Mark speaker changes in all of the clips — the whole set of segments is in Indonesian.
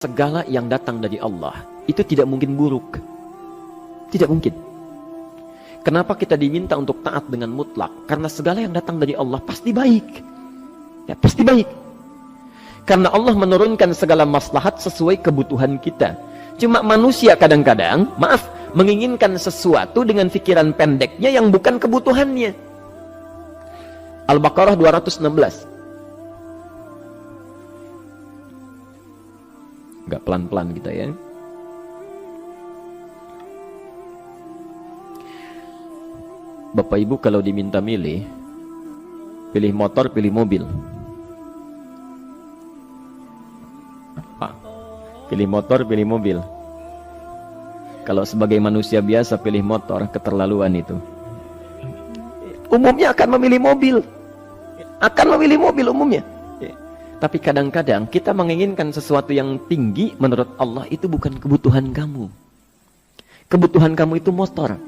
Speaker 1: segala yang datang dari Allah itu tidak mungkin buruk. Tidak mungkin. Kenapa kita diminta untuk taat dengan mutlak? Karena segala yang datang dari Allah pasti baik. Ya, pasti baik. Karena Allah menurunkan segala maslahat sesuai kebutuhan kita. Cuma manusia kadang-kadang, menginginkan sesuatu dengan pikiran pendeknya yang bukan kebutuhannya. Al-Baqarah 216. Agak pelan-pelan kita ya. Bapak Ibu kalau diminta milih, pilih motor, pilih mobil. Apa? Pilih motor, pilih mobil. Kalau sebagai manusia biasa pilih motor, keterlaluan itu. Umumnya akan memilih mobil. Akan memilih mobil umumnya. Tapi kadang-kadang kita menginginkan sesuatu yang tinggi, menurut Allah itu bukan kebutuhan kamu. Kebutuhan kamu itu motor.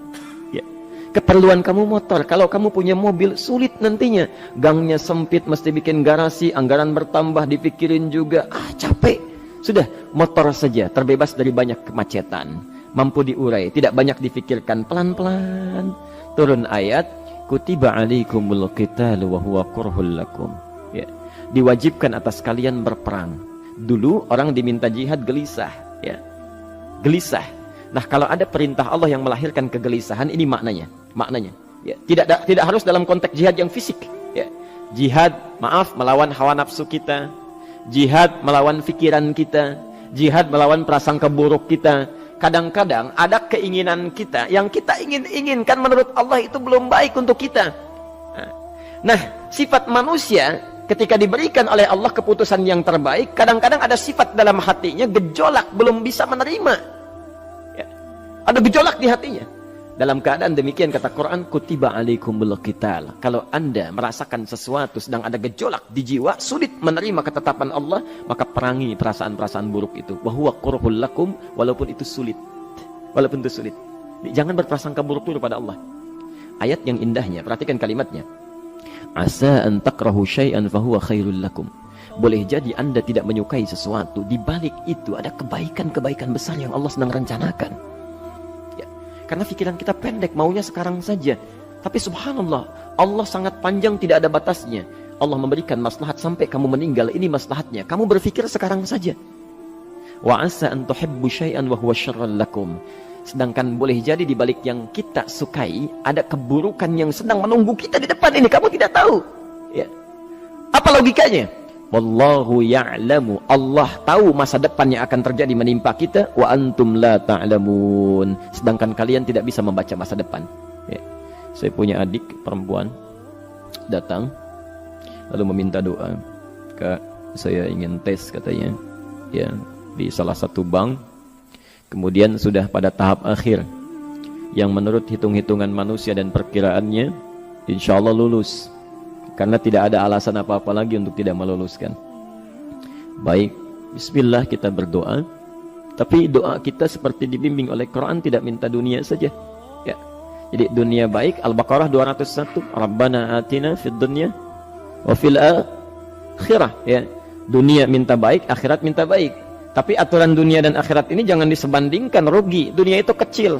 Speaker 1: Ya. Keperluan kamu motor. Kalau kamu punya mobil, sulit nantinya. Gangnya sempit, mesti bikin garasi, anggaran bertambah, dipikirin juga. Capek. Sudah, motor saja, terbebas dari banyak kemacetan. Mampu diurai, tidak banyak difikirkan. Pelan-pelan. Turun ayat, Kutiba alaikumul qitalu wa huwa kurhul lakum. Ya. Diwajibkan atas kalian berperang. Dulu orang diminta jihad gelisah, ya. Gelisah. Nah, kalau ada perintah Allah yang melahirkan kegelisahan, ini maknanya. Ya. Tidak harus dalam konteks jihad yang fisik, ya. Jihad, melawan hawa nafsu kita. Jihad melawan pikiran kita. Jihad melawan prasangka buruk kita. Kadang-kadang ada keinginan kita yang kita inginkan menurut Allah itu belum baik untuk kita. Nah, sifat manusia ketika diberikan oleh Allah keputusan yang terbaik, kadang-kadang ada sifat dalam hatinya gejolak, belum bisa menerima. Ya. Ada gejolak di hatinya. Dalam keadaan demikian kata Quran, Kutiba alaikumul qital. Kalau Anda merasakan sesuatu sedang ada gejolak di jiwa, sulit menerima ketetapan Allah, maka perangi perasaan-perasaan buruk itu. Wa huwa kurhul lakum, walaupun itu sulit. Walaupun itu sulit. Jangan berprasangka buruk dulu pada Allah. Ayat yang indahnya, perhatikan kalimatnya. Asa an takrahu syai'an fahuwa khairul lakum. Boleh jadi Anda tidak menyukai sesuatu, di balik itu ada kebaikan-kebaikan besar yang Allah sedang rencanakan. Ya. Karena pikiran kita pendek, maunya sekarang saja. Tapi subhanallah, Allah sangat panjang, tidak ada batasnya. Allah memberikan maslahat sampai kamu meninggal, ini maslahatnya. Kamu berpikir sekarang saja. Wa asa an tuhibbu syai'an wa huwa syarrul lakum. Sedangkan boleh jadi di balik yang kita sukai ada keburukan yang sedang menunggu kita di depan ini, kamu tidak tahu. Ya. Apa logikanya? Wallahu ya'lamu. Allah tahu masa depan yang akan terjadi menimpa kita, wa antum la ta'lamun. Sedangkan kalian tidak bisa membaca masa depan. Ya. Saya punya adik perempuan datang lalu meminta doa. Kak, saya ingin tes katanya. Ya, di salah satu bank. Kemudian sudah pada tahap akhir yang menurut hitung-hitungan manusia dan perkiraannya insya Allah lulus, karena tidak ada alasan apa-apa lagi untuk tidak meluluskan. Baik, bismillah kita berdoa. Tapi doa kita seperti dibimbing oleh Quran, tidak minta dunia saja ya. Jadi dunia baik, Al-Baqarah 201, Rabbana atina fid dunya wa fil akhirah ya. Dunia minta baik, akhirat minta baik. Tapi aturan dunia dan akhirat ini jangan disebandingkan, rugi. Dunia itu kecil,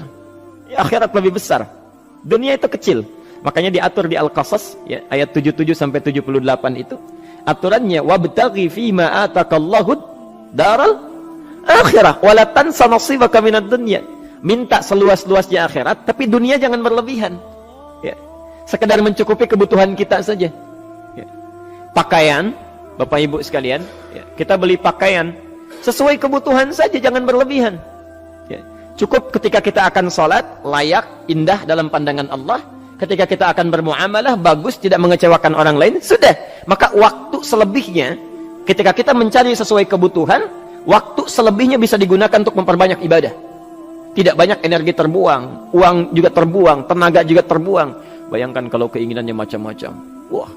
Speaker 1: akhirat lebih besar. Dunia itu kecil. Makanya diatur di Al-Qasas ya, ayat 77 sampai 78 itu aturannya, wabtaghi fima atakallahu daral akhirah wala tansa nasibaka minad dunya. Minta seluas-luasnya akhirat, tapi dunia jangan berlebihan. Ya. Sekedar mencukupi kebutuhan kita saja. Ya. Pakaian, Bapak Ibu sekalian, ya, kita beli pakaian sesuai kebutuhan saja, jangan berlebihan. Ya. Cukup ketika kita akan sholat, layak, indah dalam pandangan Allah. Ketika kita akan bermuamalah, bagus, tidak mengecewakan orang lain, sudah. Maka waktu selebihnya, ketika kita mencari sesuai kebutuhan, waktu selebihnya bisa digunakan untuk memperbanyak ibadah. Tidak banyak energi terbuang, uang juga terbuang, tenaga juga terbuang. Bayangkan kalau keinginannya macam-macam. Wah,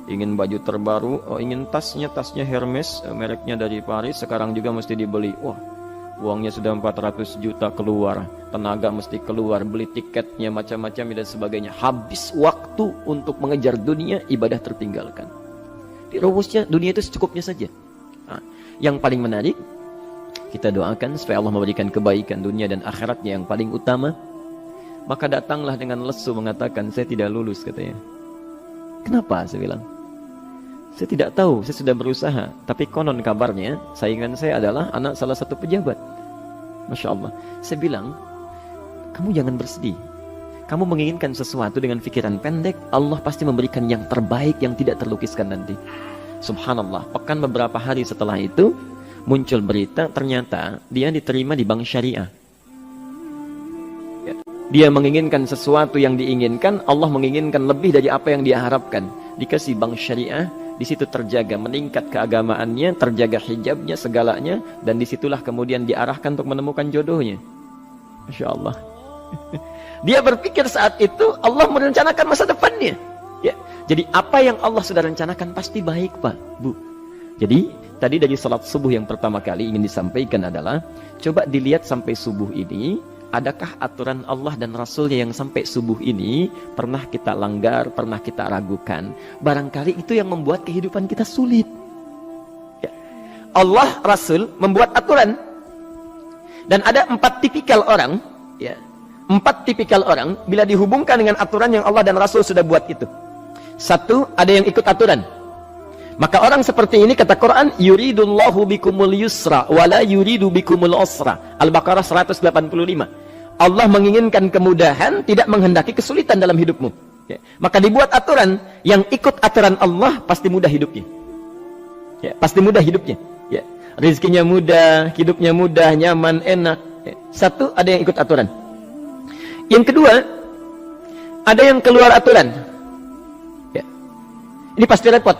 Speaker 1: ingin baju terbaru, ingin tasnya Hermes, mereknya dari Paris, sekarang juga mesti dibeli. Wah, uangnya sudah 400 juta keluar, tenaga mesti keluar, beli tiketnya macam-macam dan sebagainya. Habis waktu untuk mengejar dunia, ibadah tertinggalkan. Di rumusnya dunia itu secukupnya saja. Nah, yang paling menarik, Kita doakan supaya Allah memberikan kebaikan dunia dan akhiratnya yang paling utama. Maka datanglah dengan lesu mengatakan, saya tidak lulus katanya. Kenapa? Saya bilang, saya tidak tahu, saya sudah berusaha. Tapi konon kabarnya, saingan saya adalah anak salah satu pejabat. Masya Allah. Saya bilang, kamu jangan bersedih. Kamu menginginkan sesuatu dengan pikiran pendek, Allah pasti memberikan yang terbaik yang tidak terlukiskan nanti. Subhanallah, pekan beberapa hari setelah itu, muncul berita, ternyata dia diterima di bank syariah. Ya. Dia menginginkan sesuatu yang diinginkan, Allah menginginkan lebih dari apa yang dia harapkan. Dikasih bank syariah, di situ terjaga, meningkat keagamaannya, terjaga hijabnya, segalanya, dan disitulah kemudian diarahkan untuk menemukan jodohnya. Masya Allah. Dia berpikir saat itu Allah merencanakan masa depannya. Ya. Jadi apa yang Allah sudah rencanakan pasti baik, Pak, Bu. Jadi tadi dari salat subuh yang pertama kali ingin disampaikan adalah, coba dilihat sampai subuh ini, adakah aturan Allah dan Rasulnya yang sampai subuh ini pernah kita langgar, pernah kita ragukan. Barangkali itu yang membuat kehidupan kita sulit. Ya. Allah, Rasul membuat aturan. Dan ada 4 tipikal orang, ya, 4 tipikal orang bila dihubungkan dengan aturan yang Allah dan Rasul sudah buat itu. 1, ada yang ikut aturan. Maka orang seperti ini kata Quran, yuridullahu bikumul yusra wala yuridu bikumul usra. Al-Baqarah 185. Allah menginginkan kemudahan, tidak menghendaki kesulitan dalam hidupmu. Ya. Maka dibuat aturan, yang ikut aturan Allah pasti mudah hidupnya. Ya, pasti mudah hidupnya. Ya. Rizkinya mudah, hidupnya mudah, nyaman, enak. Ya. 1, ada yang ikut aturan. Yang kedua, ada yang keluar aturan. Ya. Ini pasti repot.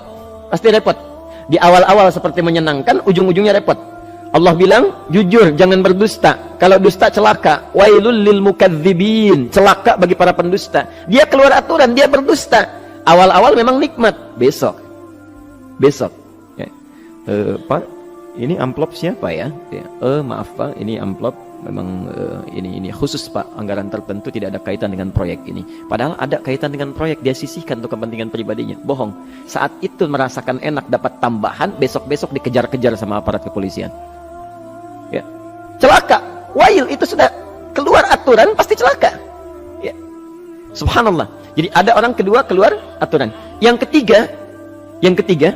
Speaker 1: Pasti repot. Di awal-awal seperti menyenangkan, ujung-ujungnya repot. Allah bilang, jujur, jangan berdusta. Kalau dusta celaka. Wailul lil mukadzibin. Celaka bagi para pendusta. Dia keluar aturan, dia berdusta. Awal-awal memang nikmat. Besok. Ya. Pak, ini amplop siapa ya? Ya. Maaf Pak, ini amplop memang ini khusus Pak, anggaran tertentu, tidak ada kaitan dengan proyek ini. Padahal ada kaitan dengan proyek, dia sisihkan untuk kepentingan pribadinya. Bohong. Saat itu merasakan enak dapat tambahan, besok-besok dikejar-kejar sama aparat kepolisian. Ya. Celaka. Wail, itu sudah keluar aturan pasti celaka. Ya. Subhanallah. Jadi ada orang kedua keluar aturan. Yang ketiga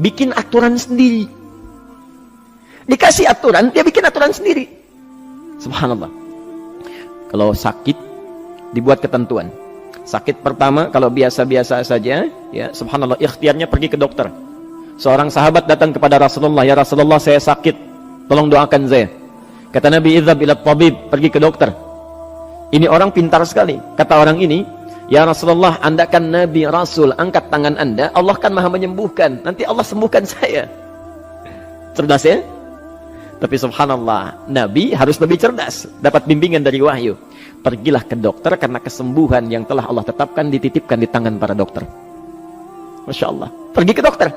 Speaker 1: bikin aturan sendiri. Dikasih aturan, dia bikin aturan sendiri. Subhanallah. Kalau sakit, dibuat ketentuan. Sakit pertama, kalau biasa-biasa saja, ya, subhanallah, ikhtiarnya pergi ke dokter. Seorang sahabat datang kepada Rasulullah, ya Rasulullah, saya sakit, tolong doakan saya. Kata Nabi, idhab ila tabib, pergi ke dokter. Ini orang pintar sekali. Kata orang ini, ya Rasulullah, Anda kan Nabi Rasul, angkat tangan Anda, Allah kan maha menyembuhkan. Nanti Allah sembuhkan saya. Cerdas ya? Tapi subhanallah, Nabi harus lebih cerdas, dapat bimbingan dari wahyu. Pergilah ke dokter karena kesembuhan yang telah Allah tetapkan dititipkan di tangan para dokter. Masya Allah, pergi ke dokter.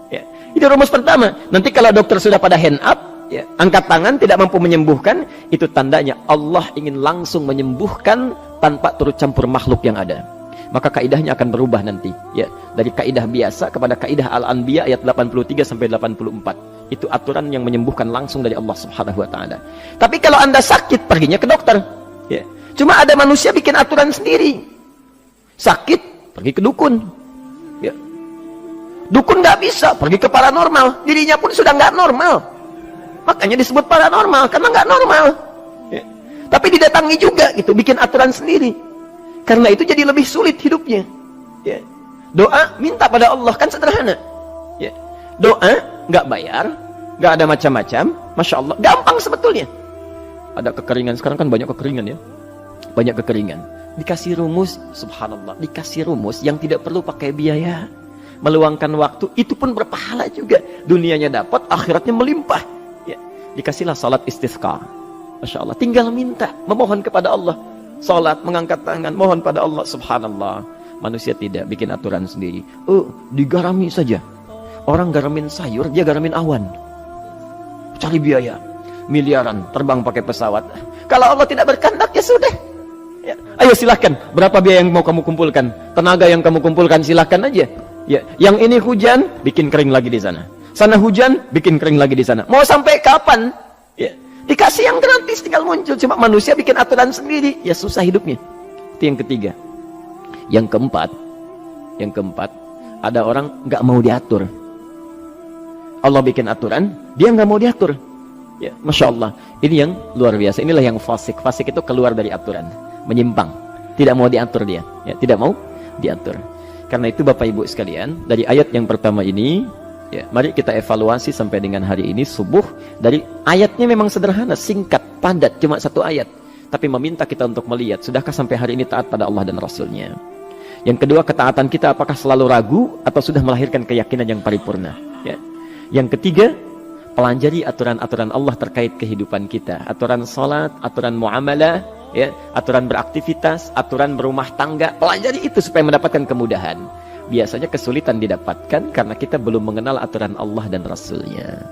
Speaker 1: Ya. Itu rumus pertama. Nanti kalau dokter sudah pada hand up, ya, angkat tangan, tidak mampu menyembuhkan, itu tandanya Allah ingin langsung menyembuhkan tanpa turut campur makhluk yang ada. Maka kaidahnya akan berubah nanti, ya, dari kaidah biasa kepada kaidah Al-Anbiya ayat 83 sampai 84. Itu aturan yang menyembuhkan langsung dari Allah Subhanahu wa taala. Tapi kalau Anda sakit, perginya ke dokter. Ya. Cuma ada manusia bikin aturan sendiri. Sakit, pergi ke dukun. Ya. Dukun nggak bisa, pergi ke paranormal. Dirinya pun sudah nggak normal. Makanya disebut paranormal, karena nggak normal. Ya. Tapi didatangi juga, gitu, bikin aturan sendiri. Karena itu jadi lebih sulit hidupnya. Ya. Doa, minta pada Allah, kan sederhana. Ya. Doa, nggak bayar, nggak ada macam-macam, Masya Allah, gampang sebetulnya. Ada kekeringan, sekarang kan banyak kekeringan ya, banyak kekeringan. Dikasih rumus, subhanallah, dikasih rumus yang tidak perlu pakai biaya, meluangkan waktu, itu pun berpahala juga. Dunianya dapat, akhiratnya melimpah. Ya. Dikasihlah salat istisqa, Masya Allah, tinggal minta, memohon kepada Allah. Salat, mengangkat tangan, mohon pada Allah, subhanallah. Manusia tidak bikin aturan sendiri. Digarami saja. Orang garamin sayur, dia garamin awan. Cari biaya miliaran, terbang pakai pesawat. Kalau Allah tidak berkehendak, ya sudah. Ya. Ayo silahkan, berapa biaya yang mau kamu kumpulkan? Tenaga yang kamu kumpulkan, silahkan aja. Ya. Yang ini hujan, bikin kering lagi di sana. Sana hujan, bikin kering lagi di sana. Mau sampai kapan? Ya. Dikasih yang gratis tinggal muncul, cuma manusia bikin aturan sendiri, ya susah hidupnya. Itu yang ketiga. Yang keempat, ada orang nggak mau diatur. Allah bikin aturan, dia nggak mau diatur. Ya, Masya Allah, ini yang luar biasa. Inilah yang fasik. Fasik itu keluar dari aturan, menyimpang, tidak mau diatur dia. Ya, tidak mau diatur. Karena itu Bapak Ibu sekalian, dari ayat yang pertama ini, ya, mari kita evaluasi sampai dengan hari ini subuh. Dari ayatnya memang sederhana, singkat, padat, cuma satu ayat. Tapi meminta kita untuk melihat, sudahkah sampai hari ini taat pada Allah dan Rasulnya? Yang kedua, ketaatan kita apakah selalu ragu atau sudah melahirkan keyakinan yang paripurna? Ya. Yang ketiga, pelajari aturan-aturan Allah terkait kehidupan kita. Aturan salat, aturan muamalah, ya, aturan beraktivitas, aturan berumah tangga. Pelajari itu supaya mendapatkan kemudahan. Biasanya kesulitan didapatkan karena kita belum mengenal aturan Allah dan Rasulnya.